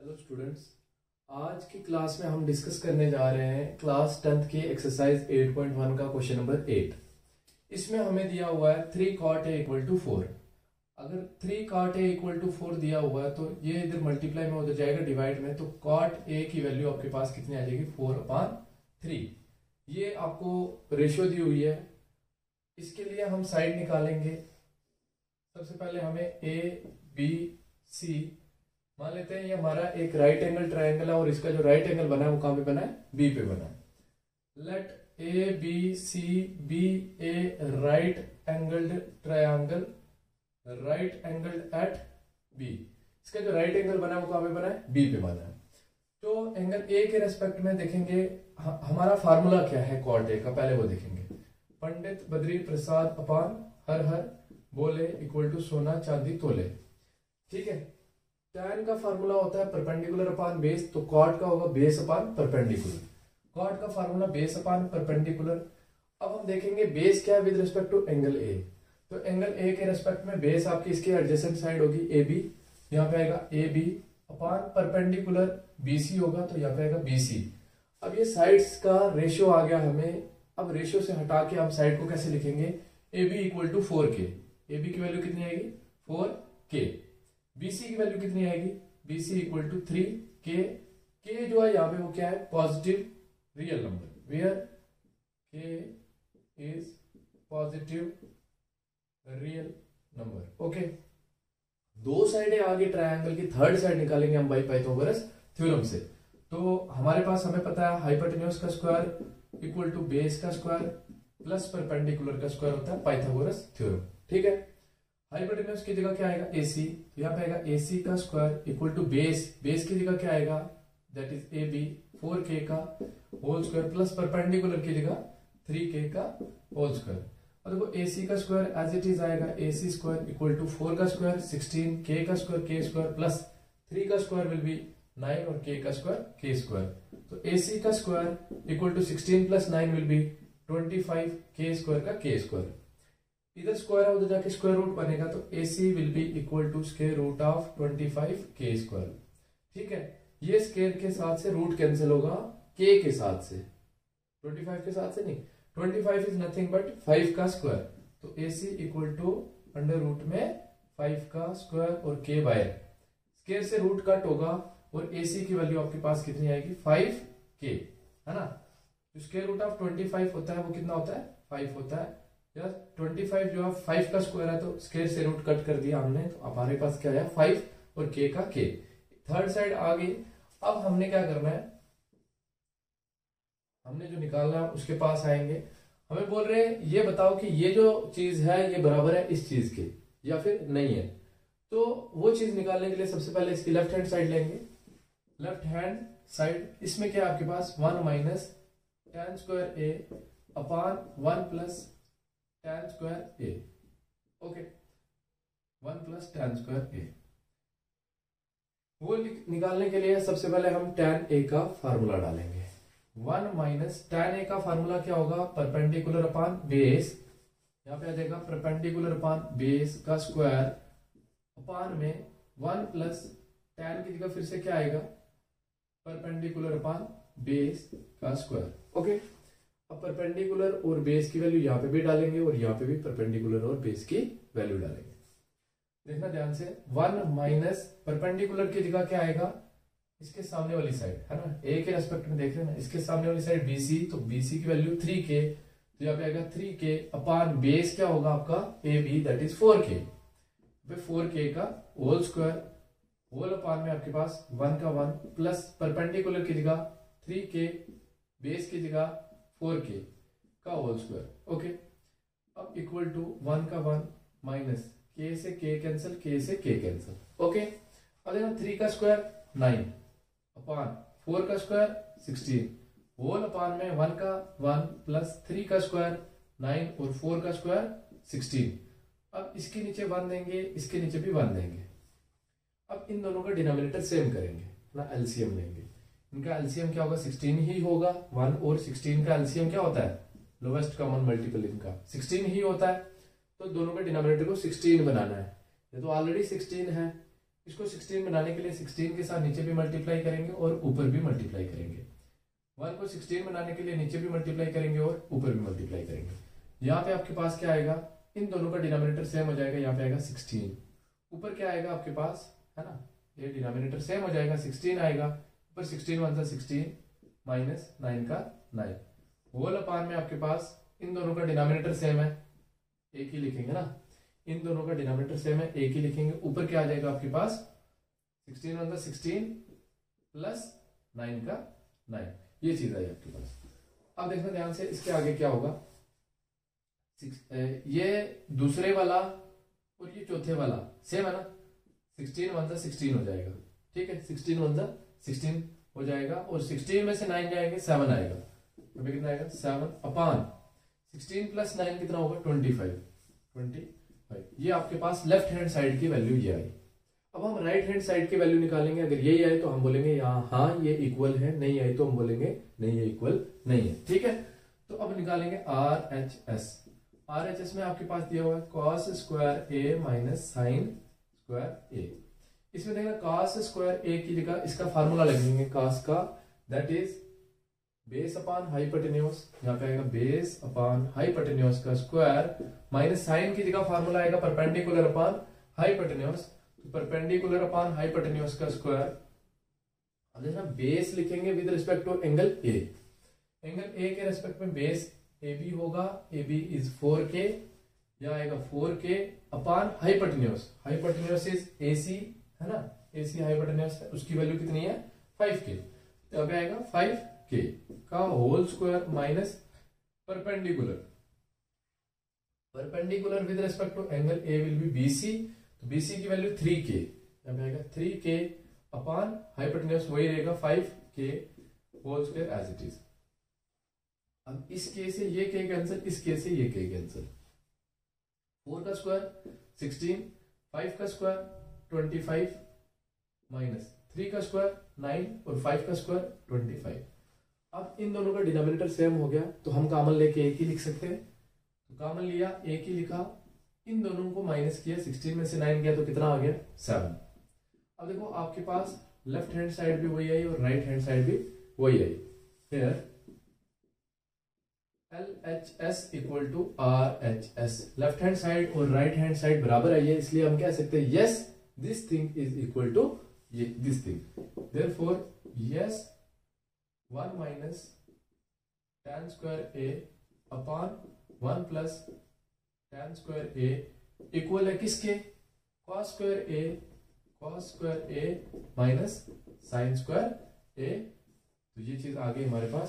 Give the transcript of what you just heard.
Hello students, आज की class में हम डिस्कस करने जा रहे हैं क्लास 10th की एक्सरसाइज 8.1 का क्वेश्चन नंबर 8। इसमें हमें दिया हुआ है 3 cot a इक्वल टू 4। अगर 3 cot a इक्वल टू 4 दिया हुआ है तो ये इधर मल्टीप्लाई में उधर जाएगा डिवाइड में, तो cot a की वैल्यू आपके पास कितनी आ जाएगी 4/3। ये आपको रेशियो दी हुई है। इसके लिए हम साइड निकालेंगे। सबसे पहले हमें ए बी सी मान लेते हैं। ये हमारा एक राइट एंगल ट्रायंगल है और इसका जो राइट एंगल बना है वो कहां पे बना है, बी पे बना है। Let A B C B A right angled triangle, right angled at B. इसका जो राइट एंगल बना है वो कहां पे बना है, बी पे बना है। तो एंगल ए के रेस्पेक्ट में देखेंगे हमारा फार्मूला क्या है कॉट ए का, पहले वो देखेंगे। पंडित बद्री प्रसाद अपान हर हर बोले इक्वल टू सोना चांदी तोले। ठीक है, tan का फार्मूला होता है परपेंडिकुलर अपान बेस, तो कॉट का होगा बेस अपान परपेंडिकुलर। कॉट का फार्मूला बेस अपान परपेंडिकुलर। अब हम देखेंगे बेस क्या है with respect to angle A. तो एंगल ए के रेस्पेक्ट में बेस आपकी इसकी एडजेसेंट साइड होगी ए बी, यहाँ पे आएगा A B upon perpendicular B C होगा, तो यहाँ पे आएगा बी सी। अब ये साइड्स का रेशियो आ गया हमें। अब रेशियो से हटा के हम साइड को कैसे लिखेंगे, A B equal to 4k। A B की वैल्यू कितनी आएगी 4k। BC की वैल्यू कितनी आएगी, BC equal to 3k। k जो है यहाँ पे वो क्या है, positive real number, where k is positive real number. Okay, दो साइडें आगे ट्रायंगल की, थर्ड साइड निकालेंगे हम बाई पाइथागोरस थ्योरम से। तो हमारे पास हमें पता है हाइपोटेन्यूज का स्क्वायर इक्वल टू बेस का स्क्वायर प्लस परपेंडिकुलर का स्क्वायर होता है पाइथागोरस थ्योरम। ठीक है, हाइपोटेन्यूज की जगह क्या आएगा AC, यहाँ पे आएगा AC का स्क्वायर इक्वल टू बेस की जगह क्या आएगा, दैट इज AB 4k का होल स्क्वायर प्लस परपेंडिकुलर की जगह 3k का होल स्क्वायर। और देखो AC का स्क्वायर एज इट इज आएगा AC स्क्वायर इक्वल टू 4 का स्क्वायर 16, k का स्क्वायर k स्क्वायर प्लस 3 का स्क्वायर विल बी 9 और k का स्क्वायर k स्क्वायर। तो AC का square equal to 16 plus 9 will be 25 k square का k स्क्वायर। इधर स्क्वायर है उधर जाके स्क्वायर रूट बनेगा, तो AC will be equal to square root of 25k square. ठीक है, ये स्क्वायर के साथ से रूट कैंसिल होगा k के साथ से, 25 के साथ से नहीं। 25 इज नथिंग बट 5 का स्क्वायर, तो AC equal to under root में 5 का स्क्वायर और k बाय स्क्वायर से रूट कट होगा और AC की वैल्यू आपके पास कितनी आएगी 5k, है ना। तो स्क्वायर रूट ऑफ 25 होता है वो कितना होता है 5 होता है। 25 जो है 5 का स्क्वायर है, तो स्क्वायर से रूट कट कर दिया हमने, तो हमारे पास क्या है 5 और k का k। थर्ड साइड आ गई। अब हमने क्या करना है, हमने जो निकालना है उसके पास आएंगे। हमें बोल रहे हैं ये बताओ कि ये जो चीज है ये बराबर है इस चीज के या फिर नहीं है। तो वो चीज निकालने के लिए सबसे पहले इसकी लेफ्ट हैंड साइड लेंगे। लेफ्ट हैंड साइड इसमें क्या है आपके पास 1 minus tan square a upon 1 plus tan square a। Okay, 1 plus tan square a। वो निकालने के लिए सबसे पहले हम tan a का फार्मूला डालेंगे। 1 माइनस tan a का फार्मूला क्या होगा, परपेंडिकुलर अपान बेस, यहाँ पे आ जाएगा परपेंडिकुलर अपान बेस का स्क्वायर अपान में 1 प्लस tan की जगह फिर से क्या आएगा, परपेंडिकुलर अपान बेस का स्क्वायर। ओके, अब परपेंडिकुलर और बेस की वैल्यू यहाँ पे भी डालेंगे और यहाँ पे भी परपेंडिकुलर और बेस की वैल्यू डालेंगे। देखना ध्यान से, 1 माइनस परपेंडिकुलर की जगह क्या आएगा, इसके सामने वाली साइड है ना, ए के रेस्पेक्ट में देख रहे ना, इसके सामने वाली साइड BC, तो BC की वैल्यू 3k, तो यहाँ पे आएगा 3k अपान बेस क्या होगा आपका AB that is 4k। 4k का होल स्क्वायर, होल अपान में आपके पास 1 का 1 प्लस परपेंडिकुलर की जगह 3k, बेस की जगह 4k का होल स्क्वायर। ओके, अब इक्वल टू 1 का 1 माइनस k से k कैंसिल, k से k कैंसिल। ओके, अब देखो 3 का स्क्वायर 9 अपान 4 का स्क्वायर 16, होल अपान में 1 का 1 प्लस 3 का स्क्वायर 9 और 4 का स्क्वायर 16। अब इसके नीचे 1 देंगे, इसके नीचे भी 1 देंगे। अब इन दोनों का डिनोमिनेटर सेम करेंगे ना, एलसीएम लेंगे। इनका एलसीएम क्या होगा 16 ही होगा। 1 और 16 का एलसीएम क्या होता है, लोवेस्ट कॉमन मल्टीपल इनका 16 ही होता है। तो दोनों का डिनोमिनेटर को 16 बनाना है। ये तो ऑलरेडी 16 है, इसको 16 बनाने के लिए 16 के साथ नीचे भी मल्टीप्लाई करेंगे और ऊपर भी मल्टीप्लाई करेंगे। 1 को 16 बनाने के लिए नीचे भी मल्टीप्लाई करेंगे और ऊपर भी मल्टीप्लाई करेंगे। यहाँ पे आपके पास क्या आएगा, इन दोनों का डिनोमिनेटर सेम हो जाएगा, यहाँ पे आएगा 16। ऊपर क्या आएगा आपके पास, है ना, ये डिनोमिनेटर सेम हो जाएगा, 16 आएगा, ऊपर 16 1 16 माइनस 9 का 9 होल अपान में आपके पास इन दोनों का डिनोमिनेटर सेम है, एक ही लिखेंगे ना, इन दोनों का डिनोमिनेटर सेम है, एक ही लिखेंगे। ऊपर क्या आ जाएगा आपके पास 16 1 16 प्लस 9 का 9, ये चीज आई आपके पास। अब देखना ध्यान से, इसके आगे क्या होगा, ये दूसरे वाला और ये चौथे वाला सेम है ना, 16 1 16 हो जाएगा, ठीक है, 16 1 16 हो जाएगा और 16 में से 9 जाएंगे 7 आएगा, तो कितना आएगा 7 अपान 16 प्लस 9 कितना होगा 25। ये आपके पास लेफ्ट हैंड साइड की वैल्यू ये आई। अब हम राइट हैंड साइड की वैल्यू निकालेंगे, अगर यही आए तो हम बोलेंगे यहाँ हाँ ये इक्वल है, नहीं आए तो हम बोलेंगे नहीं ये इक्वल नहीं है, ठीक है। तो अब निकालेंगे RHS में आपके पास दिया हुआ है cos square a minus sine square a। इसमें देखना cos स्क्वायर a की जगह इसका फार्मूला लगेंगे cos का, that is base upon hypotenuse, यहाँ पे आएगा बेस अपॉन हाइपोटेन्यूज का स्क्वायर माइनस साइन की जगह फार्मूला आएगा परपेंडिकुलर अपॉन हाइपोटेन्यूज, तो परपेंडिकुलर अपॉन हाइपोटेन्यूज का स्क्वायर। अब देखना बेस लिखेंगे with respect to angle A, angle A के रेस्पेक्ट में बेस AB होगा, AB इज 4K, या आएगा 4K upon hypotenuse, hypotenuse is AC है ना, AC हाइपोटेन्यूज है, उसकी वैल्यू कितनी है 5K, तो अब आएगा 5K का whole square minus perpendicular, perpendicular with respect to angle A will be BC, तो BC की वैल्यू 3K, अब आएगा 3K अपॉन हाइपोटेन्यूज वही रहेगा 5K whole square as it is. अब इस केस से ये K कैंसिल, इस केस से ये K कैंसिल, 4 का स्क्वायर 16, 5 का स्क्वायर 25 माइनस 3 का स्क्वायर 9 और 5 का स्क्वायर 25। अब इन दोनों का डिनोमिनेटर सेम हो गया तो हम कॉमन लेके एक ही लिख सकते हैं, तो कॉमन लिया एक ही लिखा, इन दोनों को माइनस किया, 16 में से 9 गया तो कितना आ गया 7। अब देखो आपके पास लेफ्ट हैंड साइड भी वही आई और राइट हैंड साइड भी वही आई, फिर LHS equal to RHS, left hand side और राइट हैंड साइड बराबर आई है, इसलिए हम कह सकते हैं yes this thing is equal to this thing, therefore yes 1 minus tan square a upon 1 plus tan square a equal है किसके, cos square a minus sin square a, तो ये चीज आ गई हमारे पास।